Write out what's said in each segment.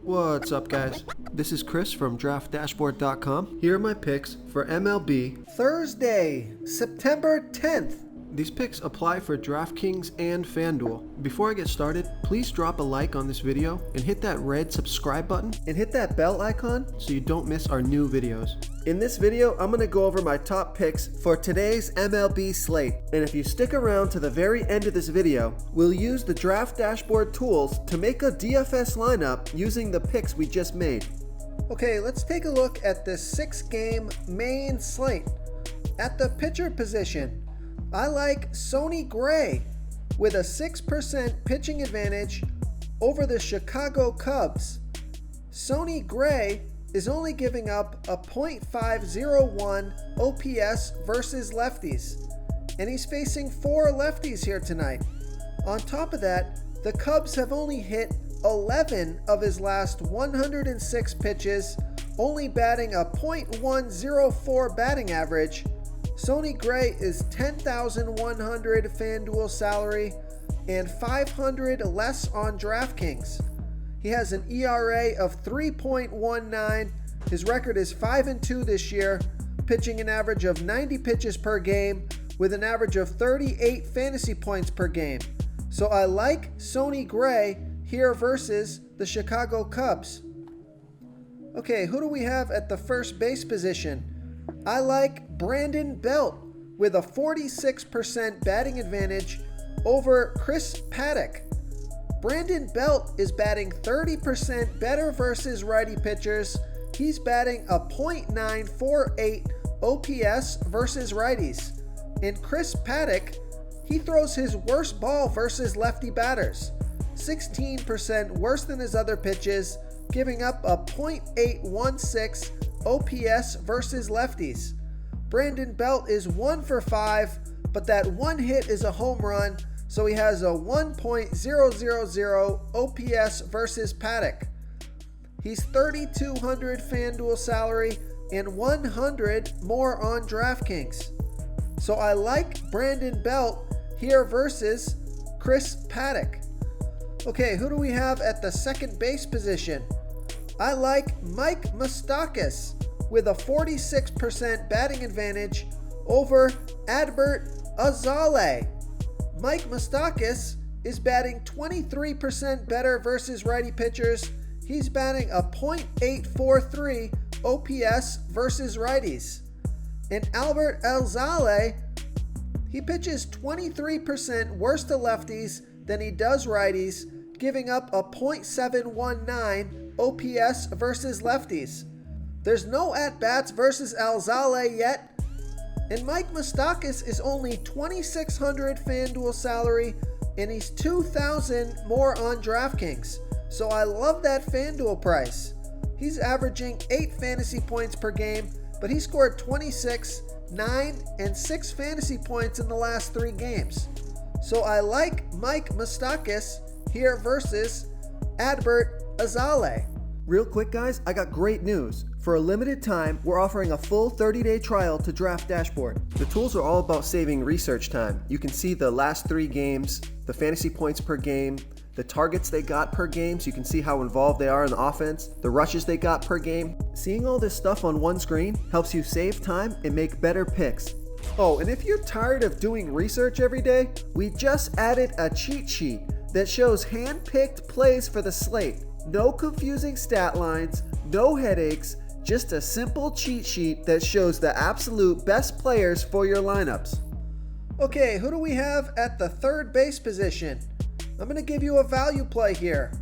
What's up, guys? This is Chris from DraftDashboard.com. Here are my picks for MLB Thursday, September 10th. These picks apply for DraftKings and FanDuel. Before I get started, please drop a like on this video and hit that red subscribe button and hit that bell icon so you don't miss our new videos. In this video, I'm going to go over my top picks for today's MLB slate. And if you stick around to the very end of this video, we'll use the Draft Dashboard tools to make a DFS lineup using the picks we just made. Okay, let's take a look at the 6-game main slate. At the pitcher position, I like Sonny Gray with a 6% pitching advantage over the Chicago Cubs. Sonny Gray is only giving up a .501 OPS versus lefties, and he's facing 4 lefties here tonight. On top of that, the Cubs have only hit 11 of his last 106 pitches, only batting a .104 batting average. Sonny Gray is $10,100 FanDuel salary and $500 less on DraftKings. He has an ERA of 3.19. His record is 5-2 this year, pitching an average of 90 pitches per game with an average of 38 fantasy points per game. So I like Sonny Gray here versus the Chicago Cubs. Okay, who do we have at the first base position? I like Brandon Belt with a 46% batting advantage over Chris Paddack. Brandon Belt is batting 30% better versus righty pitchers. He's batting a .948 OPS versus righties. And Chris Paddack, he throws his worst ball versus lefty batters, 16% worse than his other pitches, giving up a .816 OPS versus lefties. Brandon Belt is 1 for 5, but that one hit is a home run, so he has a 1.000 OPS versus Paddack. He's $3,200 FanDuel salary and 100 more on DraftKings. So I like Brandon Belt here versus Chris Paddack. Okay, who do we have at the second base position? I like Mike Moustakas with a 46% batting advantage over Adbert Alzolay. Mike Moustakas is batting 23% better versus righty pitchers. He's batting a .843 OPS versus righties. And Adbert Alzolay, he pitches 23% worse to lefties than he does righties, giving up a .719 OPS versus lefties. There's no at-bats versus Alzolay yet, and Mike Moustakas is only $2,600 FanDuel salary, and he's $2,000 more on DraftKings. So I love that FanDuel price. He's averaging 8 fantasy points per game, but he scored 26, 9, and 6 fantasy points in the last 3 games. So I like Mike Moustakas here versus Adbert Alzolay. Real quick, guys, I got great news. For a limited time, we're offering a full 30-day trial to Draft Dashboard. The tools are all about saving research time. You can see the last 3 games, the fantasy points per game, the targets they got per game, so you can see how involved they are in the offense, the rushes they got per game. Seeing all this stuff on one screen helps you save time and make better picks. Oh, and if you're tired of doing research every day, we just added a cheat sheet that shows hand-picked plays for the slate. No confusing stat lines, no headaches, just a simple cheat sheet that shows the absolute best players for your lineups. Okay, who do we have at the third base position? I'm going to give you a value play here.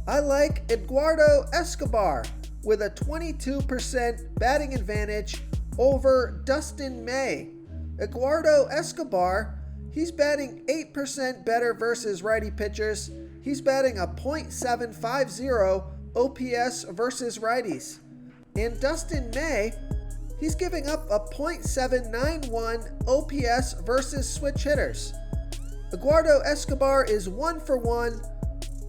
I like Eduardo Escobar with a 22% batting advantage over Dustin May. Eduardo Escobar, he's batting 8% better versus righty pitchers. He's batting a .750 OPS versus righties. And Dustin May, he's giving up a .791 OPS versus switch hitters. Eduardo Escobar is 1 for 1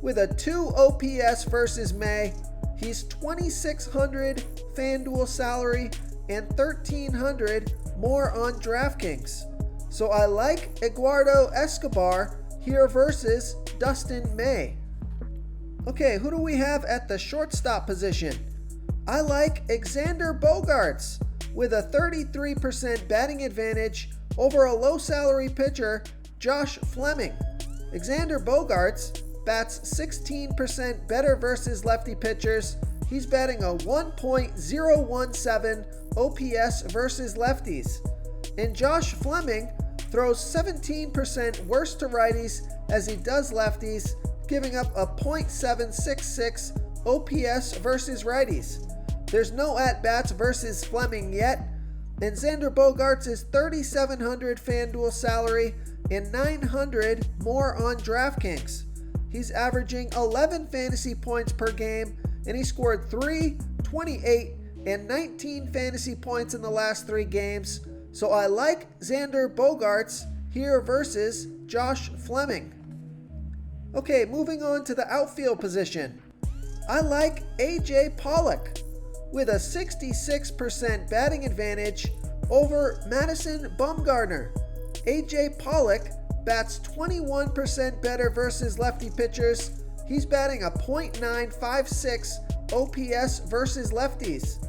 with a 2 OPS versus May. He's $2,600 FanDuel salary and $1,300 more on DraftKings. So I like Eduardo Escobar here versus Dustin May. Okay, who do we have at the shortstop position? I like Xander Bogaerts with a 33% batting advantage over a low salary pitcher, Josh Fleming. Xander Bogaerts bats 16% better versus lefty pitchers. He's batting a 1.017 OPS versus lefties. And Josh Fleming throws 17% worse to righties as he does lefties, giving up a .766 OPS versus righties. There's no at-bats versus Fleming yet, and Xander Bogaerts is $3,700 FanDuel salary and $900 more on DraftKings. He's averaging 11 fantasy points per game, and he scored 3, 28, and 19 fantasy points in the last 3 games. So I like Xander Bogaerts here versus Josh Fleming. Okay, moving on to the outfield position. I like AJ Pollock with a 66% batting advantage over Madison Bumgarner. AJ Pollock bats 21% better versus lefty pitchers. He's batting a .956 OPS versus lefties.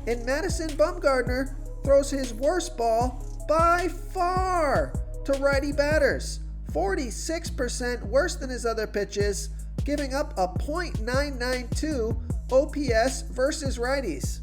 And Madison Bumgarner throws his worst ball by far to righty batters, 46% worse than his other pitches, giving up a .992 OPS versus righties.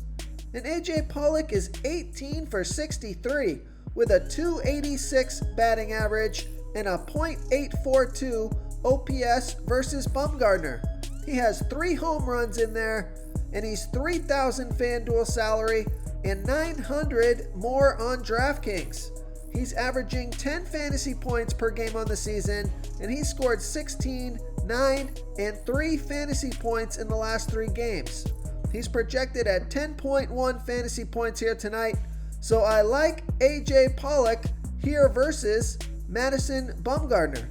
And AJ Pollock is 18 for 63 with a .286 batting average and a .842 OPS versus Bumgarner. He has 3 home runs in there, and he's $3,000 FanDuel salary and $900 more on DraftKings. He's averaging 10 fantasy points per game on the season, and he scored 16, 9, and 3 fantasy points in the last 3 games. He's projected at 10.1 fantasy points here tonight, so I like AJ Pollock here versus Madison Bumgarner.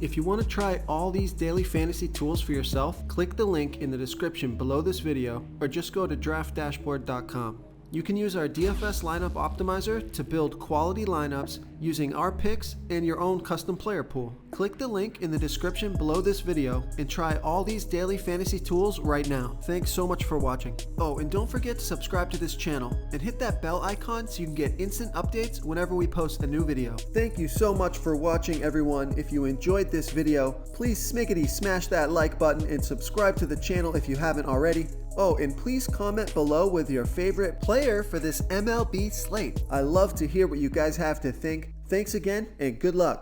If you want to try all these daily fantasy tools for yourself, click the link in the description below this video or just go to draftdashboard.com. You can use our DFS lineup optimizer to build quality lineups using our picks and your own custom player pool. Click the link in the description below this video and try all these daily fantasy tools right now. Thanks so much for watching. Oh, and don't forget to subscribe to this channel and hit that bell icon so you can get instant updates whenever we post a new video. Thank you so much for watching, everyone. If you enjoyed this video, please smiggity smash that like button and subscribe to the channel if you haven't already. Oh, and please comment below with your favorite player for this MLB slate. I love to hear what you guys have to think. Thanks again, and good luck.